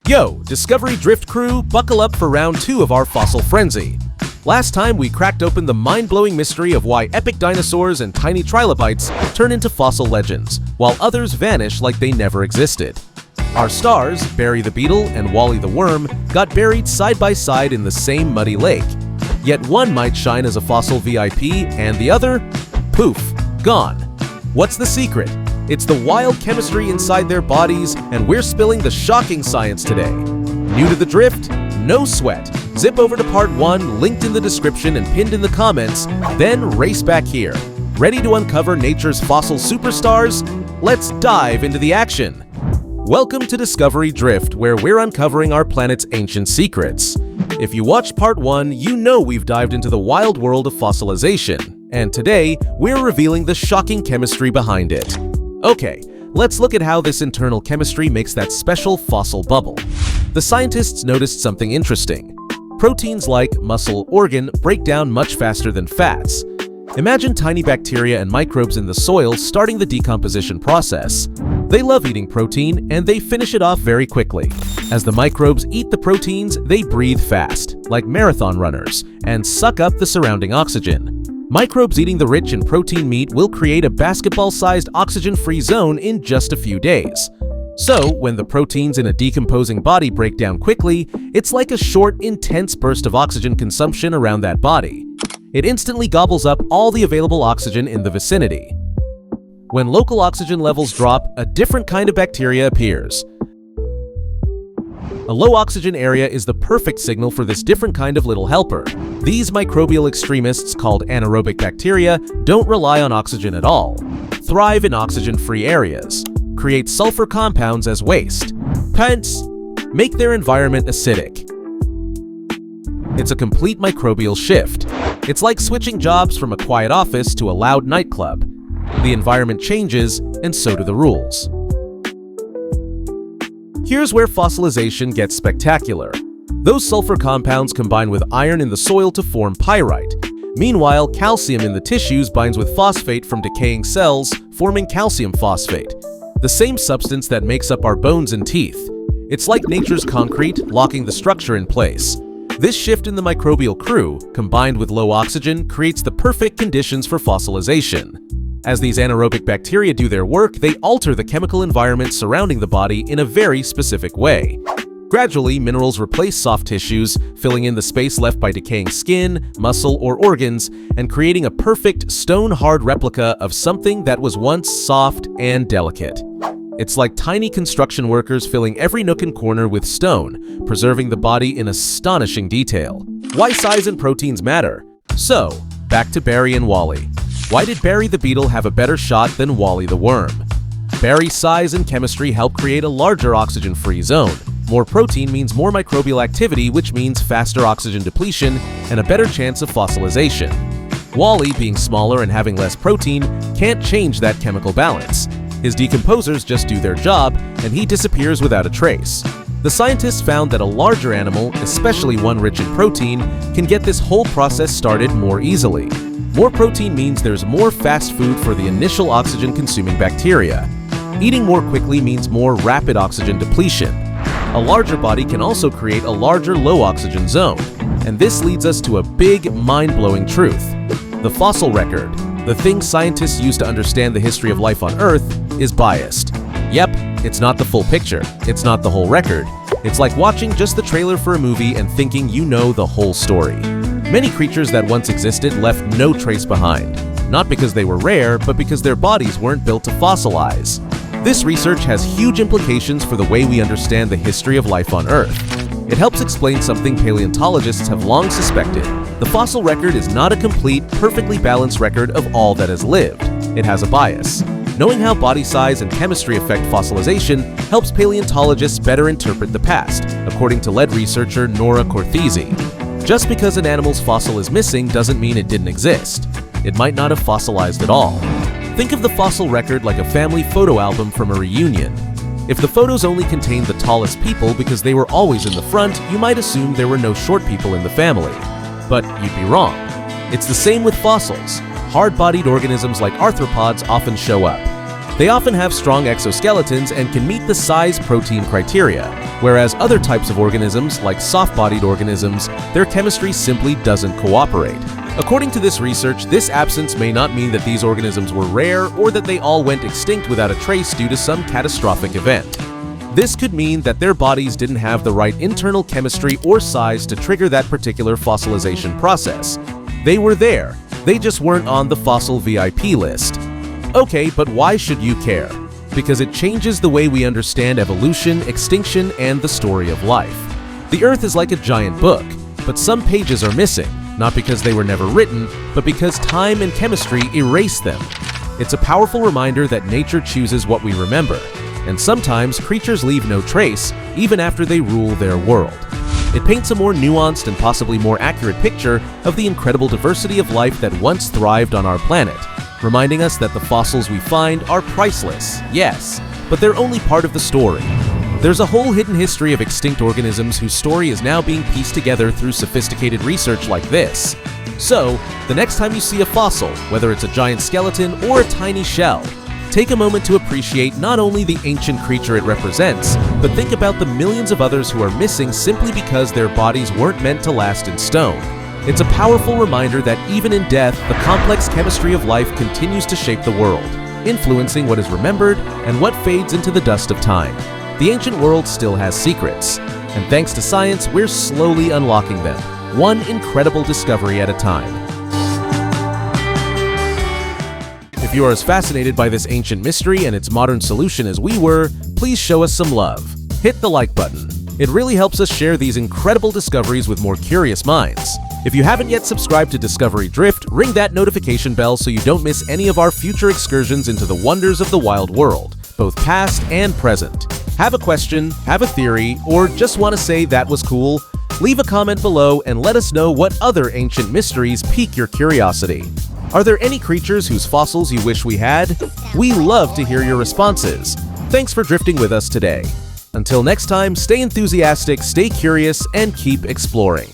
Yo, Discovery Drift crew, buckle up for round 2 of our fossil frenzy. Last time we cracked open the mind-blowing mystery of why epic dinosaurs and tiny trilobites turn into fossil legends, while others vanish like they never existed. Our stars, Barry the beetle and Wally the worm, got buried side by side in the same muddy lake. Yet one might shine as a fossil VIP and the other, poof, gone. What's the secret? It's the wild chemistry inside their bodies, and we're spilling the shocking science today. New to the drift? No sweat. Zip over to part 1, linked in the description and pinned in the comments, then race back here. Ready to uncover nature's fossil superstars? Let's dive into the action. Welcome to Discovery Drift, where we're uncovering our planet's ancient secrets. If you watched part 1, you know we've dived into the wild world of fossilization, and today we're revealing the shocking chemistry behind it. Okay, let's look at how this internal chemistry makes that special fossil bubble. The scientists noticed something interesting. Proteins like muscle organ break down much faster than fats. Imagine tiny bacteria and microbes in the soil starting the decomposition process. They love eating protein, and they finish it off very quickly. As the microbes eat the proteins, they breathe fast, like marathon runners, and suck up the surrounding oxygen. Microbes eating the rich in protein meat will create a basketball-sized oxygen-free zone in just a few days. So, when the proteins in a decomposing body break down quickly, it's like a short, intense burst of oxygen consumption around that body. It instantly gobbles up all the available oxygen in the vicinity. When local oxygen levels drop, a different kind of bacteria appears. A low oxygen area is the perfect signal for this different kind of little helper. These microbial extremists, called anaerobic bacteria, don't rely on oxygen at all, thrive in oxygen-free areas, create sulfur compounds as waste, hence make their environment acidic. It's a complete microbial shift. It's like switching jobs from a quiet office to a loud nightclub. The environment changes, and so do the rules. Here's where fossilization gets spectacular. Those sulfur compounds combine with iron in the soil to form pyrite. Meanwhile, calcium in the tissues binds with phosphate from decaying cells, forming calcium phosphate, the same substance that makes up our bones and teeth. It's like nature's concrete, locking the structure in place. This shift in the microbial crew, combined with low oxygen, creates the perfect conditions for fossilization. As these anaerobic bacteria do their work, they alter the chemical environment surrounding the body in a very specific way. Gradually, minerals replace soft tissues, filling in the space left by decaying skin, muscle, or organs, and creating a perfect, stone-hard replica of something that was once soft and delicate. It's like tiny construction workers filling every nook and corner with stone, preserving the body in astonishing detail. Why size and proteins matter? So, back to Barry and Wally. Why did Barry the beetle have a better shot than Wally the worm? Barry's size and chemistry help create a larger oxygen-free zone. More protein means more microbial activity, which means faster oxygen depletion and a better chance of fossilization. Wally, being smaller and having less protein, can't change that chemical balance. His decomposers just do their job, and he disappears without a trace. The scientists found that a larger animal, especially one rich in protein, can get this whole process started more easily. More protein means there's more fast food for the initial oxygen-consuming bacteria. Eating more quickly means more rapid oxygen depletion. A larger body can also create a larger low-oxygen zone. And this leads us to a big, mind-blowing truth. The fossil record, the thing scientists use to understand the history of life on Earth, is biased. Yep, it's not the full picture. It's not the whole record. It's like watching just the trailer for a movie and thinking you know the whole story. Many creatures that once existed left no trace behind, not because they were rare, but because their bodies weren't built to fossilize. This research has huge implications for the way we understand the history of life on Earth. It helps explain something paleontologists have long suspected. The fossil record is not a complete, perfectly balanced record of all that has lived. It has a bias. Knowing how body size and chemistry affect fossilization helps paleontologists better interpret the past, according to lead researcher Nora Cortese. Just because an animal's fossil is missing doesn't mean it didn't exist. It might not have fossilized at all. Think of the fossil record like a family photo album from a reunion. If the photos only contained the tallest people because they were always in the front, you might assume there were no short people in the family. But you'd be wrong. It's the same with fossils. Hard-bodied organisms like arthropods often show up. They often have strong exoskeletons and can meet the size protein criteria, whereas other types of organisms, like soft-bodied organisms, their chemistry simply doesn't cooperate. According to this research, this absence may not mean that these organisms were rare or that they all went extinct without a trace due to some catastrophic event. This could mean that their bodies didn't have the right internal chemistry or size to trigger that particular fossilization process. They were there, they just weren't on the fossil VIP list. Okay, but why should you care? Because it changes the way we understand evolution, extinction, and the story of life. The Earth is like a giant book, but some pages are missing, not because they were never written, but because time and chemistry erase them. It's a powerful reminder that nature chooses what we remember, and sometimes creatures leave no trace, even after they rule their world. It paints a more nuanced and possibly more accurate picture of the incredible diversity of life that once thrived on our planet, reminding us that the fossils we find are priceless, yes, but they're only part of the story. There's a whole hidden history of extinct organisms whose story is now being pieced together through sophisticated research like this. So, the next time you see a fossil, whether it's a giant skeleton or a tiny shell, take a moment to appreciate not only the ancient creature it represents, but think about the millions of others who are missing simply because their bodies weren't meant to last in stone. It's a powerful reminder that even in death, the complex chemistry of life continues to shape the world, influencing what is remembered and what fades into the dust of time. The ancient world still has secrets, and thanks to science, we're slowly unlocking them, one incredible discovery at a time. If you are as fascinated by this ancient mystery and its modern solution as we were, please show us some love. Hit the like button. It really helps us share these incredible discoveries with more curious minds. If you haven't yet subscribed to Discovery Drift, ring that notification bell so you don't miss any of our future excursions into the wonders of the wild world, both past and present. Have a question, have a theory, or just want to say that was cool? Leave a comment below and let us know what other ancient mysteries pique your curiosity. Are there any creatures whose fossils you wish we had? We love to hear your responses. Thanks for drifting with us today. Until next time, stay enthusiastic, stay curious, and keep exploring.